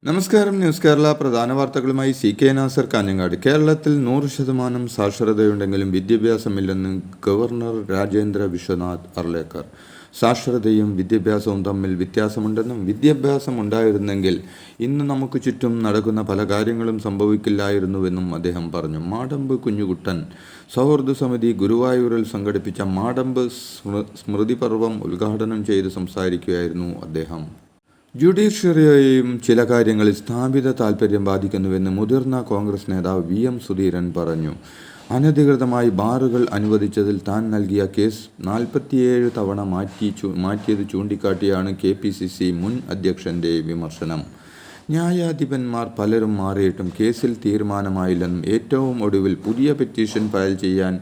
നമസ്കാരം. ന്യൂസ് കേരള പ്രധാന വാർത്തകളുമായി CK നാസർ കാഞ്ഞങ്ങാട്. കേരളത്തിൽ 100% സാക്ഷരതയുണ്ടെങ്കിലും വിദ്യാഭ്യാസമില്ലെന്ന് ഗവർണർ രാജേന്ദ്ര വിശ്വനാഥ് അർലേക്കർ. സാക്ഷരതയും വിദ്യാഭ്യാസവും തമ്മിൽ വ്യത്യാസമുണ്ടെന്നും വിദ്യാഭ്യാസം ഉണ്ടായിരുന്നെങ്കിൽ ഇന്ന് നമുക്ക് ചുറ്റും നടക്കുന്ന പല കാര്യങ്ങളും സംഭവിക്കില്ലായിരുന്നുവെന്നും അദ്ദേഹം പറഞ്ഞു. മാടമ്പ് കുഞ്ഞുകുട്ടൻ സൗഹൃദ സമിതി ഗുരുവായൂരിൽ സംഘടിപ്പിച്ച മാടമ്പ് സ്മൃതിപർവം ഉദ്ഘാടനം ചെയ്ത് സംസാരിക്കുകയായിരുന്നു അദ്ദേഹം. ജുഡീഷ്യറിയെയും ചില കാര്യങ്ങളിൽ സ്ഥാപിത താൽപര്യം ബാധിക്കുന്നുവെന്ന് മുതിർന്ന കോൺഗ്രസ് നേതാവ് VM സുധീരൻ പറഞ്ഞു. അനധികൃതമായി ബാറുകൾ അനുവദിച്ചതിൽ താൻ നൽകിയ കേസ് 47 തവണ മാറ്റിയത് ചൂണ്ടിക്കാട്ടിയാണ് KPCC മുൻ അധ്യക്ഷന്റെ വിമർശനം. ന്യായാധിപന്മാർ പലരും മാറിയിട്ടും കേസിൽ തീരുമാനമായില്ലെന്നും ഏറ്റവും ഒടുവിൽ പുതിയ പെറ്റീഷൻ ഫയൽ ചെയ്യാൻ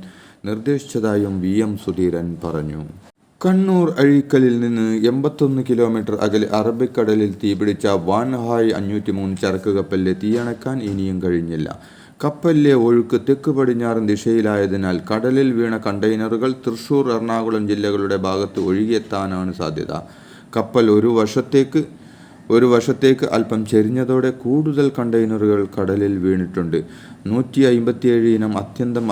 നിർദ്ദേശിച്ചതായും VM സുധീരൻ പറഞ്ഞു. കണ്ണൂർ അഴീക്കലിൽ നിന്ന് 81 കിലോമീറ്റർ അകലെ അറബിക്കടലിൽ തീപിടിച്ച വാൻഹായ് 503 ചരക്ക് കപ്പലിലെ തീയണക്കാൻ ഇനിയും കഴിഞ്ഞില്ല. കപ്പലിലെ ഒഴുക്ക് തെക്ക് പടിഞ്ഞാറൻ ദിശയിലായതിനാൽ കടലിൽ വീണ കണ്ടെയ്നറുകൾ തൃശൂർ, എറണാകുളം ജില്ലകളുടെ ഭാഗത്ത് ഒഴുകിയെത്താനാണ് സാധ്യത. കപ്പൽ ഒരു വശത്തേക്ക് അല്പം ചെരിഞ്ഞതോടെ കൂടുതൽ കണ്ടെയ്നറുകൾ കടലിൽ വീണിട്ടുണ്ട്. 157 ഇനം അത്യന്തം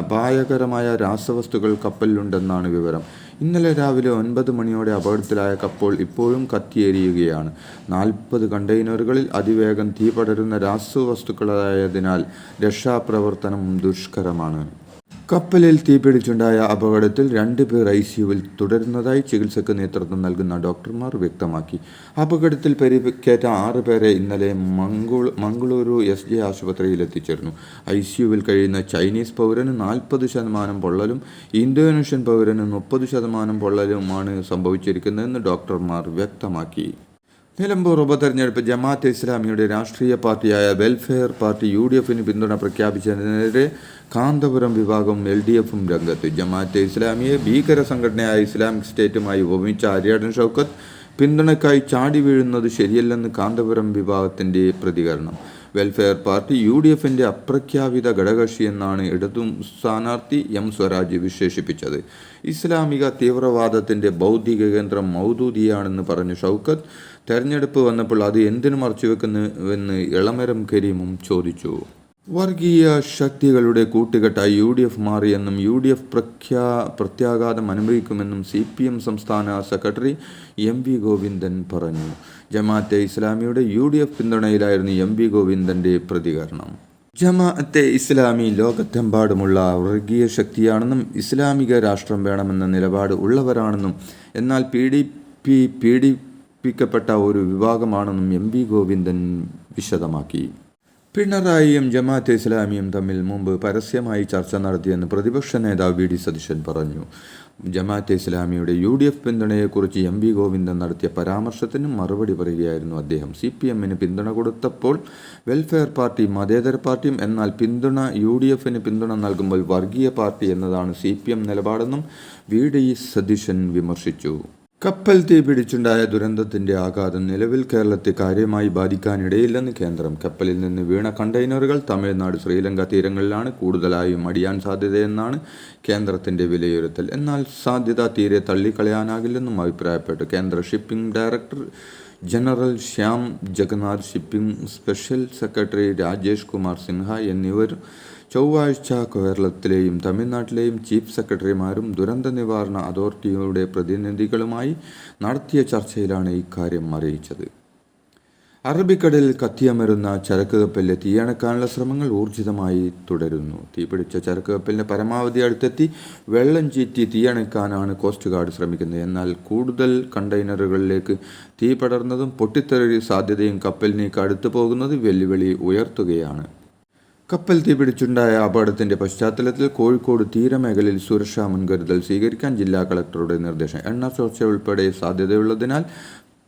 അപായകരമായ രാസവസ്തുക്കൾ കപ്പലിലുണ്ടെന്നാണ് വിവരം. ഇന്നലെ രാവിലെ 9 മണിയോടെ അപകടത്തിലായ കപ്പൽ ഇപ്പോഴും കത്തിയെരിയുകയാണ്. 40 കണ്ടെയ്നറുകളിൽ അതിവേഗം തീ പടരുന്ന രാസവസ്തുക്കളായതിനാൽ രക്ഷാപ്രവർത്തനം ദുഷ്കരമാണ്. കപ്പലിൽ തീപിടിച്ചുണ്ടായ അപകടത്തിൽ 2 പേർ ICUവിൽ തുടരുന്നതായി ചികിത്സയ്ക്ക് നേതൃത്വം നൽകുന്ന ഡോക്ടർമാർ വ്യക്തമാക്കി. അപകടത്തിൽ പരിക്കേറ്റ 6 പേരെ ഇന്നലെ മംഗളൂരു SJ ആശുപത്രിയിൽ എത്തിച്ചിരുന്നു. ICUവിൽ കഴിയുന്ന ചൈനീസ് പൗരന് 40% പൊള്ളലും ഇന്തോനേഷ്യൻ പൗരന് 30% പൊള്ളലുമാണ് സംഭവിച്ചിരിക്കുന്നതെന്ന് ഡോക്ടർമാർ വ്യക്തമാക്കി. നിലമ്പൂർ ഉപതെരഞ്ഞെടുപ്പ് ജമാഅത്തെ ഇസ്ലാമിയുടെ രാഷ്ട്രീയ പാർട്ടിയായ വെൽഫെയർ പാർട്ടി UDFന് പിന്തുണ പ്രഖ്യാപിച്ചതിനെതിരെ കാന്തപുരം വിഭാഗവും LDFും രംഗത്ത്. ജമാഅത്തെ ഇസ്ലാമിയെ ഭീകര സംഘടനയായ ഇസ്ലാമിക് സ്റ്റേറ്റുമായി ഉപമിച്ച ആര്യാടൻ ഷൗക്കത്ത് പിന്തുണയ്ക്കായി ചാടി വീഴുന്നത് ശരിയല്ലെന്ന് കാന്തപുരം വിഭാഗത്തിന്റെ പ്രതികരണം. വെൽഫെയർ പാർട്ടി UDFന്റെ അപ്രഖ്യാപിത ഘടകകക്ഷിയെന്നാണ് ഇടതു സ്ഥാനാർത്ഥി M സ്വരാജ് വിശേഷിപ്പിച്ചത്. ഇസ്ലാമിക തീവ്രവാദത്തിന്റെ ബൗദ്ധിക കേന്ദ്രം മൗദൂദിയാണെന്ന് പറഞ്ഞ ഷൗക്കത്ത് തെരഞ്ഞെടുപ്പ് വന്നപ്പോൾ അത് എന്തിനു മറച്ചുവെക്കുന്നുവെന്ന് എളമരം കരീമും ചോദിച്ചു. വർഗീയ ശക്തികളുടെ കൂട്ടുകെട്ടായി UDF മാറിയെന്നും UDF പ്രത്യാഘാതം അനുഭവിക്കുമെന്നും CPM സംസ്ഥാന സെക്രട്ടറി MV ഗോവിന്ദൻ പറഞ്ഞു. ജമാഅത്തെ ഇസ്ലാമിയുടെ UDF പിന്തുണയിലായിരുന്നു MV ഗോവിന്ദന്റെ പ്രതികരണം. ജമാഅത്തെ ഇസ്ലാമി ലോകത്തെമ്പാടുമുള്ള വർഗീയ ശക്തിയാണെന്നും ഇസ്ലാമിക രാഷ്ട്രം വേണമെന്ന നിലപാട് ഉള്ളവരാണെന്നും എന്നാൽ പീഡിപ്പിക്കപ്പെട്ട ഒരു വിഭാഗമാണെന്നും MV ഗോവിന്ദൻ വിശദമാക്കി. പിണറായിയും ജമാഅത്തെ ഇസ്ലാമിയും തമ്മിൽ മുമ്പ് പരസ്യമായി ചർച്ച നടത്തിയെന്ന് പ്രതിപക്ഷ നേതാവ് VD സതീശൻ പറഞ്ഞു. ജമാഅത്തെ ഇസ്ലാമിയുടെ UDF പിന്തുണയെക്കുറിച്ച് MV ഗോവിന്ദൻ നടത്തിയ പരാമർശത്തിന് മറുപടി പറയുകയായിരുന്നു അദ്ദേഹം. CPMന് പിന്തുണ കൊടുത്തപ്പോൾ വെൽഫെയർ പാർട്ടി മതേതര പാർട്ടിയും, എന്നാൽ UDFന് പിന്തുണ നൽകുമ്പോൾ വർഗീയ പാർട്ടി എന്നതാണ് CPM നിലപാടെന്നും VD സതീശൻ വിമർശിച്ചു. കപ്പൽ തീപിടിച്ചുണ്ടായ ദുരന്തത്തിന്റെ ആഘാതം നിലവിൽ കേരളത്തെ കാര്യമായി ബാധിക്കാനിടയില്ലെന്ന് കേന്ദ്രം. കപ്പലിൽ നിന്ന് വീണ കണ്ടെയ്നറുകൾ തമിഴ്നാട്, ശ്രീലങ്ക തീരങ്ങളിലാണ് കൂടുതലായും അടിയാൻ സാധ്യതയെന്നാണ് കേന്ദ്രത്തിന്റെ വിലയിരുത്തൽ. എന്നാൽ സാധ്യത തീരെ തള്ളിക്കളയാനാകില്ലെന്നും അഭിപ്രായപ്പെട്ടു. കേന്ദ്ര shipping director general Shyam Jagannath, shipping special secretary Rajesh Kumar Sinha എന്നിവർ ചൊവ്വാഴ്ച കേരളത്തിലെയും തമിഴ്നാട്ടിലെയും ചീഫ് സെക്രട്ടറിമാരും ദുരന്ത നിവാരണ അതോറിറ്റിയുടെ പ്രതിനിധികളുമായി നടത്തിയ ചർച്ചയിലാണ് ഇക്കാര്യം അറിയിച്ചത്. അറബിക്കടലിൽ കത്തിയമരുന്ന ചരക്ക് കപ്പലിലെ തീയണക്കാനുള്ള ശ്രമങ്ങൾ ഊർജിതമായി തുടരുന്നു. തീപിടിച്ച ചരക്ക് കപ്പലിന്റെ പരമാവധി അടുത്തെത്തി വെള്ളം ചീറ്റി തീയണക്കാനാണ് കോസ്റ്റ് ഗാർഡ് ശ്രമിക്കുന്നത്. എന്നാൽ കൂടുതൽ കണ്ടെയ്നറുകളിലേക്ക് തീ പടർന്നതും പൊട്ടിത്തെറി സാധ്യതയും കപ്പലിനേക്ക് അടുത്തു പോകുന്നത് വെല്ലുവിളി ഉയർത്തുകയാണ്. കപ്പൽ തീപിടിച്ചുണ്ടായ അപകടത്തിന്റെ പശ്ചാത്തലത്തിൽ കോഴിക്കോട് തീരമേഖലയിൽ സുരക്ഷാ മുൻകരുതൽ സ്വീകരിക്കാൻ ജില്ലാ കളക്ടറുടെ നിർദ്ദേശം. എണ്ണ ചോർച്ച ഉൾപ്പെടെ സാധ്യതയുള്ളതിനാൽ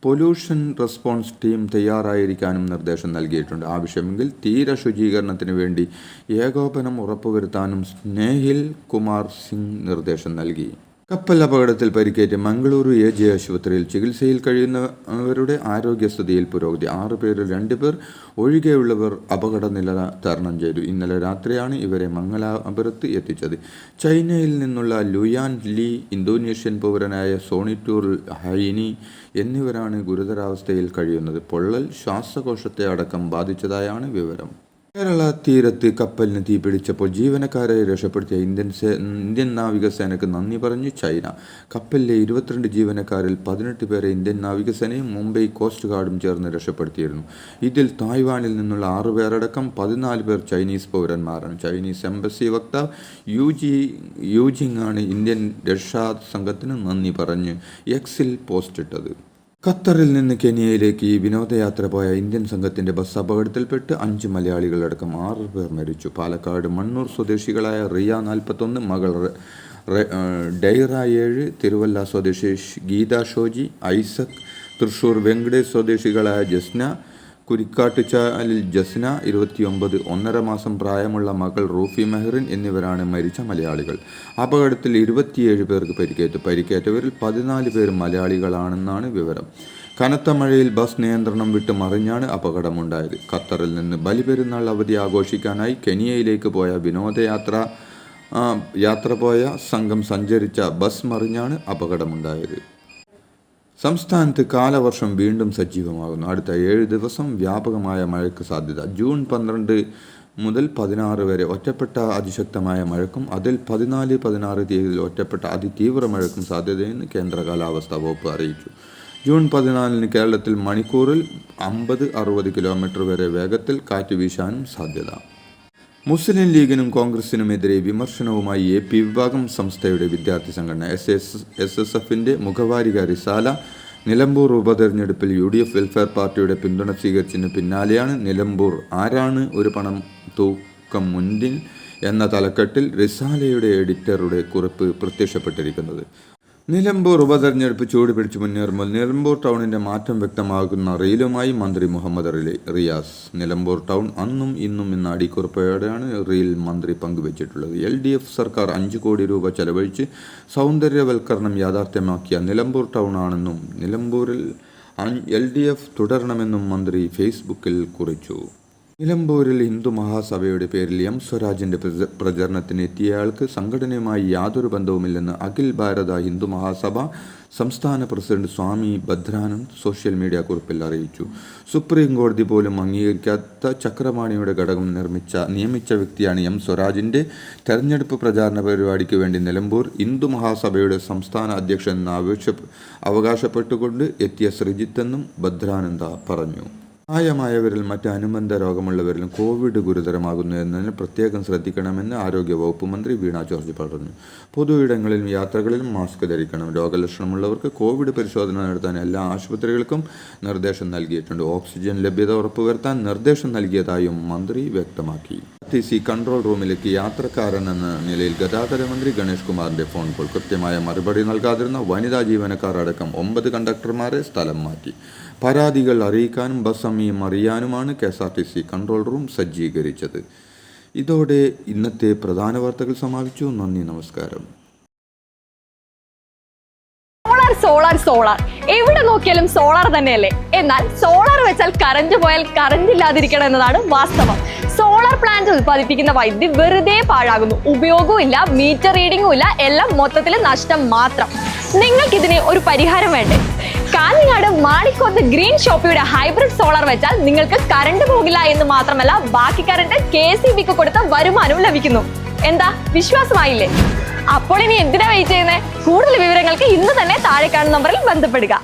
പൊല്യൂഷൻ റെസ്പോൺസ് ടീം തയ്യാറായിരിക്കാനും നിർദ്ദേശം നൽകിയിട്ടുണ്ട്. ആവശ്യമെങ്കിൽ തീര ശുചീകരണത്തിന് വേണ്ടി ഏകോപനം ഉറപ്പുവരുത്താനും സ്നേഹിൽ കുമാർ സിംഗ് നിർദ്ദേശം നൽകി. കപ്പൽ അപകടത്തിൽ പരിക്കേറ്റ് മംഗളൂരു AJ ആശുപത്രിയിൽ ചികിത്സയിൽ കഴിയുന്നവരുടെ ആരോഗ്യസ്ഥിതിയിൽ പുരോഗതി. 6 പേരിൽ 2 പേർ ഒഴികെയുള്ളവർ അപകടനില തരണം ചെയ്തു. ഇന്നലെ രാത്രിയാണ് ഇവരെ മംഗലാപുരത്ത് എത്തിച്ചത്. ചൈനയിൽ നിന്നുള്ള ലുയാൻ ലീ, ഇന്തോനേഷ്യൻ പൗരനായ സോണിറ്റൂർ ഹൈനി എന്നിവരാണ് ഗുരുതരാവസ്ഥയിൽ കഴിയുന്നത്. പൊള്ളൽ ശ്വാസകോശത്തെ അടക്കം ബാധിച്ചതായാണ് വിവരം. കേരള തീരത്ത് കപ്പലിന് തീപിടിച്ചപ്പോൾ ജീവനക്കാരെ രക്ഷപ്പെടുത്തിയ ഇന്ത്യൻ നാവികസേനയ്ക്ക് നന്ദി പറഞ്ഞ് ചൈന. കപ്പലിലെ 22 ജീവനക്കാരിൽ 18 പേരെ ഇന്ത്യൻ നാവികസേനയും മുംബൈ കോസ്റ്റ് ഗാർഡും ചേർന്ന് രക്ഷപ്പെടുത്തിയിരുന്നു. ഇതിൽ തായ്വാനിൽ നിന്നുള്ള 6 പേരടക്കം 14 പേർ ചൈനീസ് പൗരന്മാരാണ്. ചൈനീസ് എംബസി വക്താവ് യൂജിങ് ആണ് ഇന്ത്യൻ രക്ഷാസംഘത്തിന് നന്ദി പറഞ്ഞ് എക്സിൽ പോസ്റ്റിട്ടത്. ഖത്തറിൽ നിന്ന് കെനിയയിലേക്ക് വിനോദയാത്ര പോയ ഇന്ത്യൻ സംഘത്തിന്റെ ബസ് അപകടത്തിൽപ്പെട്ട് 5 മലയാളികളടക്കം 6 പേർ മരിച്ചു. പാലക്കാട് മണ്ണൂർ സ്വദേശികളായ റിയ 41, മകൾ ഡൈറ 7, തിരുവല്ല സ്വദേശി ഗീത ഷോജി, ഐസക്, തൃശൂർ വെങ്കടേഷ് സ്വദേശികളായ ജസ്ന, കുരിക്കാട്ടുചാലിൽ ജസ്ന 29, 1.5 മാസം പ്രായമുള്ള മകൾ റൂഫി മെഹറിൻ എന്നിവരാണ് മരിച്ച മലയാളികൾ. അപകടത്തിൽ 27 പേർക്ക് പരിക്കേറ്റു. പരിക്കേറ്റവരിൽ 14 പേർ മലയാളികളാണെന്നാണ് വിവരം. കനത്ത മഴയിൽ ബസ് നിയന്ത്രണം വിട്ട് മറിഞ്ഞാണ് അപകടമുണ്ടായത്. ഖത്തറിൽ നിന്ന് ബലിപെരുന്നാൾ അവധി ആഘോഷിക്കാനായി കെനിയയിലേക്ക് പോയ യാത്ര പോയ സംഘം സഞ്ചരിച്ച ബസ് മറിഞ്ഞാണ് അപകടമുണ്ടായത്. സംസ്ഥാനത്ത് കാലവർഷം വീണ്ടും സജീവമാകുന്നു. അടുത്ത 7 ദിവസം വ്യാപകമായ മഴയ്ക്ക് സാധ്യത. ജൂൺ 12 മുതൽ 16 വരെ ഒറ്റപ്പെട്ട അതിശക്തമായ മഴയ്ക്കും അതിൽ 14-16 തീയതിയിൽ ഒറ്റപ്പെട്ട അതിതീവ്ര മഴയ്ക്കും സാധ്യതയെന്ന് കേന്ദ്ര കാലാവസ്ഥാ വകുപ്പ് അറിയിച്ചു. ജൂൺ 14 കേരളത്തിൽ മണിക്കൂറിൽ 50-60 കിലോമീറ്റർ വരെ വേഗത്തിൽ കാറ്റ് വീശാനും സാധ്യത. മുസ്ലിം ലീഗിനും കോൺഗ്രസിനുമെതിരെ വിമർശനവുമായി AP വിഭാഗം സംസ്ഥയുടെ വിദ്യാർത്ഥി സംഘടന SSFന്റെ മുഖവാരിക റിസാല. നിലമ്പൂർ ഉപതെരഞ്ഞെടുപ്പിൽ UDF വെൽഫെയർ പാർട്ടിയുടെ പിന്തുണ സ്വീകരിച്ചതിന് പിന്നാലെയാണ് നിലമ്പൂർ ആരാണ് ഒരു പണം തൂക്കം മുന്നിൽ എന്ന തലക്കെട്ടിൽ റിസാലയുടെ എഡിറ്ററുടെ കുറിപ്പ് പ്രത്യക്ഷപ്പെട്ടിരിക്കുന്നത്. നിലമ്പൂർ ഉപതെരഞ്ഞെടുപ്പ് ചൂടുപിടിച്ച് മുന്നേറുമ്പോൾ നിലമ്പൂർ ടൗണിന്റെ മാറ്റം വ്യക്തമാകുന്ന റീലുമായി മന്ത്രി മുഹമ്മദ് റിയാസ്. നിലമ്പൂർ ടൗൺ അന്നും ഇന്നും എന്ന അടിക്കുറിപ്പോടെയാണ് റീൽ മന്ത്രി പങ്കുവച്ചിട്ടുള്ളത്. LDF സർക്കാർ 5 കോടി രൂപ ചെലവഴിച്ച് സൗന്ദര്യവൽക്കരണം യാഥാർത്ഥ്യമാക്കിയ നിലമ്പൂർ ടൗൺ ആണെന്നും നിലമ്പൂരിൽ LDF തുടരണമെന്നും മന്ത്രി ഫേസ്ബുക്കിൽ കുറിച്ചു. നിലമ്പൂരിൽ ഹിന്ദു മഹാസഭയുടെ പേരിൽ M സ്വരാജിന്റെ പ്രചരണത്തിന് എത്തിയയാൾക്ക് സംഘടനയുമായി യാതൊരു ബന്ധവുമില്ലെന്ന് അഖിൽ ഭാരത ഹിന്ദു മഹാസഭ സംസ്ഥാന പ്രസിഡന്റ് സ്വാമി ഭദ്രാനന്ദ് സോഷ്യൽ മീഡിയ കുറിപ്പിൽ അറിയിച്ചു. സുപ്രീം കോടതി പോലും അംഗീകരിക്കാത്ത ചക്രപാണിയുടെ ഘടകം നിയമിച്ച വ്യക്തിയാണ് M സ്വരാജിന്റെ തെരഞ്ഞെടുപ്പ് പ്രചാരണ പരിപാടിക്ക് വേണ്ടി നിലമ്പൂർ ഹിന്ദു മഹാസഭയുടെ സംസ്ഥാന അധ്യക്ഷൻ അവകാശപ്പെട്ടുകൊണ്ട് എത്തിയ ശ്രീജിത്ത് എന്നും ഭദ്രാനന്ദ പറഞ്ഞു. പ്രായമായവരിൽ മറ്റ് അനുബന്ധ രോഗമുള്ളവരിലും കോവിഡ് ഗുരുതരമാകുന്നു എന്നതിന് പ്രത്യേകം ശ്രദ്ധിക്കണമെന്ന് ആരോഗ്യവകുപ്പ് മന്ത്രി വീണ ജോർജ് പറഞ്ഞു. പൊതു ഇടങ്ങളിലും യാത്രകളിലും മാസ്ക് ധരിക്കണം. രോഗലക്ഷണമുള്ളവർക്ക് കോവിഡ് പരിശോധന നടത്താൻ എല്ലാ ആശുപത്രികൾക്കും നിർദ്ദേശം നൽകിയിട്ടുണ്ട്. ഓക്സിജൻ ലഭ്യത ഉറപ്പുവരുത്താൻ നിർദ്ദേശം നൽകിയതായും മന്ത്രി വ്യക്തമാക്കി. RTC കൺട്രോൾ റൂമിലേക്ക് യാത്രക്കാരനെന്ന നിലയിൽ ഗതാഗത മന്ത്രി ഗണേഷ് കുമാറിന്റെ ഫോൺ കോൾ. കൃത്യമായ മറുപടി നൽകാതിരുന്ന വനിതാ ജീവനക്കാർ അടക്കം 9 കണ്ടക്ടർമാരെ സ്ഥലം മാറ്റി. പരാതികൾ അറിയിക്കാനും ബസ് സമയം അറിയാനുമാണ് KSRTC കൺട്രോൾ റൂം സജ്ജീകരിച്ചത്. ഇതോടെ ഇന്നത്തെ പ്രധാന വാർത്തകൾ സമാപിച്ചു. നന്ദി, നമസ്കാരം. സോളാർ എവിടെ നോക്കിയാലും സോളാർ തന്നെയല്ലേ? എന്നാൽ സോളാർ വെച്ചാൽ കറന്റ് പോയാൽ കറന്റ് ഇല്ലാതിരിക്കണം എന്നതാണ് വാസ്തവം. സോളാർ പ്ലാന്റ് ഉത്പാദിപ്പിക്കുന്ന വൈദ്യുതി വെറുതെ പാഴാകുന്നു. ഉപയോഗവും ഇല്ല, മീറ്റർ റീഡിംഗും ഇല്ല, എല്ലാം മൊത്തത്തിൽ നഷ്ടം മാത്രം. നിങ്ങൾക്കിതിന് ഒരു പരിഹാരം വേണ്ടേ? കാഞ്ഞങ്ങാട് മാണിക്കോത്ത് ഗ്രീൻ ഷോപ്പിയുടെ ഹൈബ്രിഡ് സോളാർ വെച്ചാൽ നിങ്ങൾക്ക് കറണ്ട് പോകില്ല എന്ന് മാത്രമല്ല ബാക്കി കറണ്ട് KCBക്ക് കൊടുത്ത വരുമാനവും ലഭിക്കുന്നു. എന്താ, വിശ്വാസമായില്ലേ? അപ്പോൾ ഇനി എന്തിനാ വെയിറ്റ് ചെയ്യുന്നത്? കൂടുതൽ വിവരങ്ങൾക്ക് ഇന്ന് തന്നെ താഴെ കാണുന്ന നമ്പറിൽ ബന്ധപ്പെടുക.